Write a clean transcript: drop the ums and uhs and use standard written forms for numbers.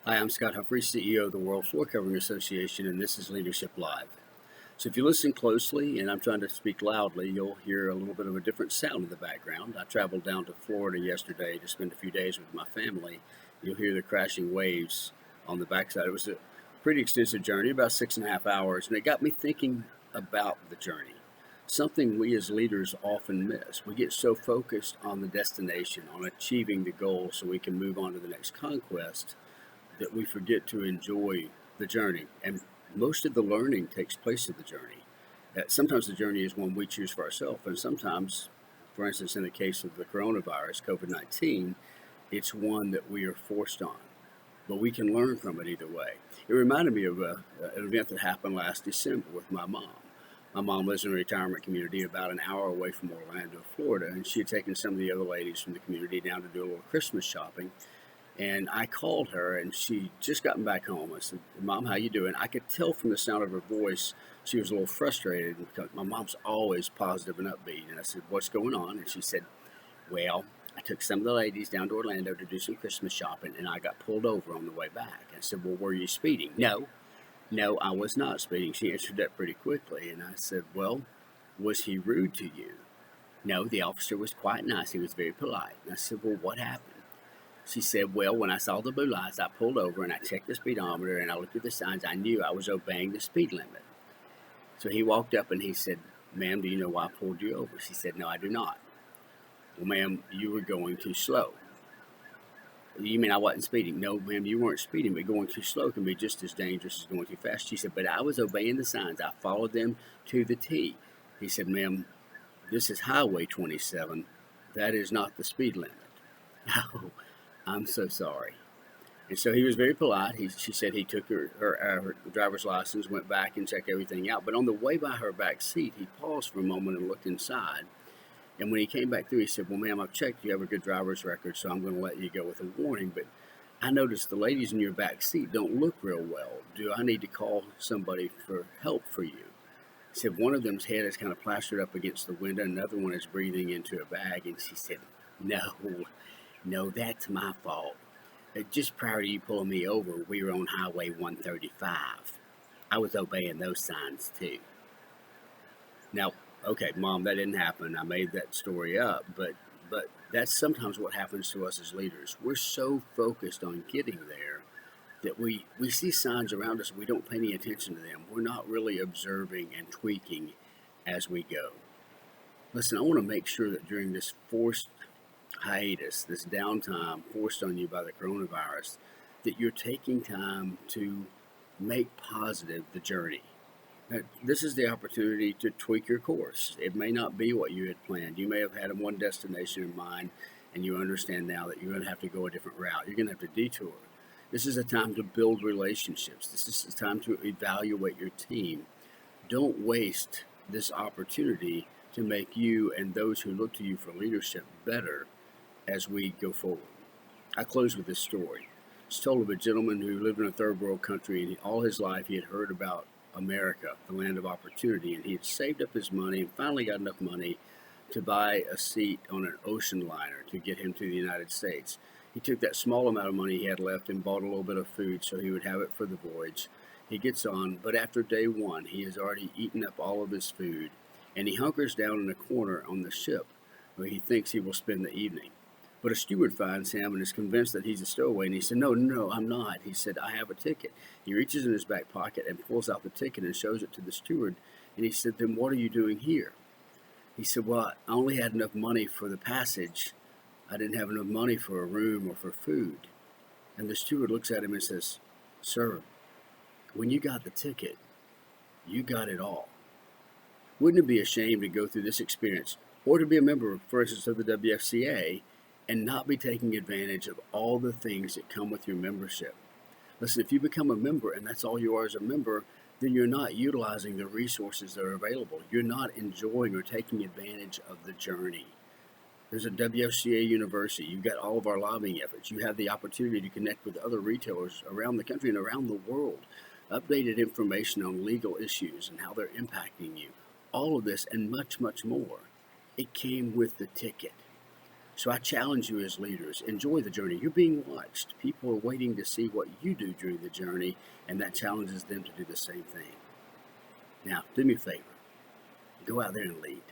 Hi, I'm Scott Humphrey, CEO of the World Floor Covering Association, and this is Leadership Live. So if you listen closely, and I'm trying to speak loudly, you'll hear a little bit of a different sound in the background. I traveled down to Florida yesterday to spend a few days with my family. You'll hear the crashing waves on the backside. It was a pretty extensive journey, about 6.5 hours, and it got me thinking about the journey. Something we as leaders often miss. We get so focused on the destination, on achieving the goal so we can move on to the next conquest, that we forget to enjoy the journey. And most of the learning takes place in the journey. Sometimes the journey is one we choose for ourselves, and sometimes, for instance, in the case of the coronavirus, COVID-19, it's one that we are forced on. But we can learn from it either way. It reminded me of an event that happened last December with my mom. My mom lives in a retirement community about an hour away from Orlando, Florida, and she had taken some of the other ladies from the community down to do a little Christmas shopping. And I called her, and she just gotten back home. I said, "Mom, how you doing?" I could tell from the sound of her voice she was a little frustrated because my mom's always positive and upbeat. And I said, "What's going on?" And she said, "Well, I took some of the ladies down to Orlando to do some Christmas shopping, and I got pulled over on the way back." I said, "Well, were you speeding?" No, I was not speeding." She answered that pretty quickly. And I said, "Well, was he rude to you?" "No, the officer was quite nice. He was very polite." And I said, "Well, what happened?" She said, "Well, when I saw the blue lights, I pulled over and I checked the speedometer and I looked at the signs. I knew I was obeying the speed limit." So he walked up and he said, "Ma'am, do you know why I pulled you over?" She said, "No, I do not." "Well, ma'am, you were going too slow." "You mean I wasn't speeding?" "No, ma'am, you weren't speeding, but going too slow can be just as dangerous as going too fast." She said, "But I was obeying the signs. I followed them to the T." He said, "Ma'am, this is Highway 27. That is not the speed limit." "Oh, I'm so sorry." And so he was very polite. She said he took her driver's license, went back and checked everything out. But on the way by her back seat, he paused for a moment and looked inside. And when he came back through, he said, "Well, ma'am, I've checked. You have a good driver's record, so I'm going to let you go with a warning. But I noticed the ladies in your back seat don't look real well. Do I need to call somebody for help for you?" He said, "One of them's head is kind of plastered up against the window. Another one is breathing into a bag." And she said, "No, no, that's my fault. Just prior to you pulling me over, we were on Highway 135. I was obeying those signs too." Now, okay, Mom, that didn't happen. I made that story up, but that's sometimes what happens to us as leaders. We're so focused on getting there that we see signs around us and we don't pay any attention to them. We're not really observing and tweaking as we go. Listen, I want to make sure that during this forced hiatus, this downtime forced on you by the coronavirus, that you're taking time to make positive the journey. Now, this is the opportunity to tweak your course. It may not be what you had planned. You may have had one destination in mind, and you understand now that you're going to have to go a different route. You're going to have to detour. This is a time to build relationships. This is a time to evaluate your team. Don't waste this opportunity to make you and those who look to you for leadership better as we go forward. I close with this story. It's told of a gentleman who lived in a third world country, and all his life he had heard about America, the land of opportunity, and he had saved up his money and finally got enough money to buy a seat on an ocean liner to get him to the United States. He took that small amount of money he had left and bought a little bit of food so he would have it for the voyage. He gets on, but after day one, he has already eaten up all of his food, and he hunkers down in a corner on the ship where he thinks he will spend the evening. But a steward finds him and is convinced that he's a stowaway. And he said, no, I'm not. He said, "I have a ticket." He reaches in his back pocket and pulls out the ticket and shows it to the steward. And he said, "Then what are you doing here?" He said, "Well, I only had enough money for the passage. I didn't have enough money for a room or for food." And the steward looks at him and says, "Sir, when you got the ticket, you got it all. Wouldn't it be a shame to go through this experience or to be a member, for instance, of the WFCA and not be taking advantage of all the things that come with your membership?" Listen, if you become a member and that's all you are as a member, then you're not utilizing the resources that are available. You're not enjoying or taking advantage of the journey. There's a WFCA University. You've got all of our lobbying efforts. You have the opportunity to connect with other retailers around the country and around the world. Updated information on legal issues and how they're impacting you. All of this and much, much more. It came with the ticket. So I challenge you as leaders, enjoy the journey. You're being watched. People are waiting to see what you do during the journey, and that challenges them to do the same thing. Now, do me a favor. Go out there and lead.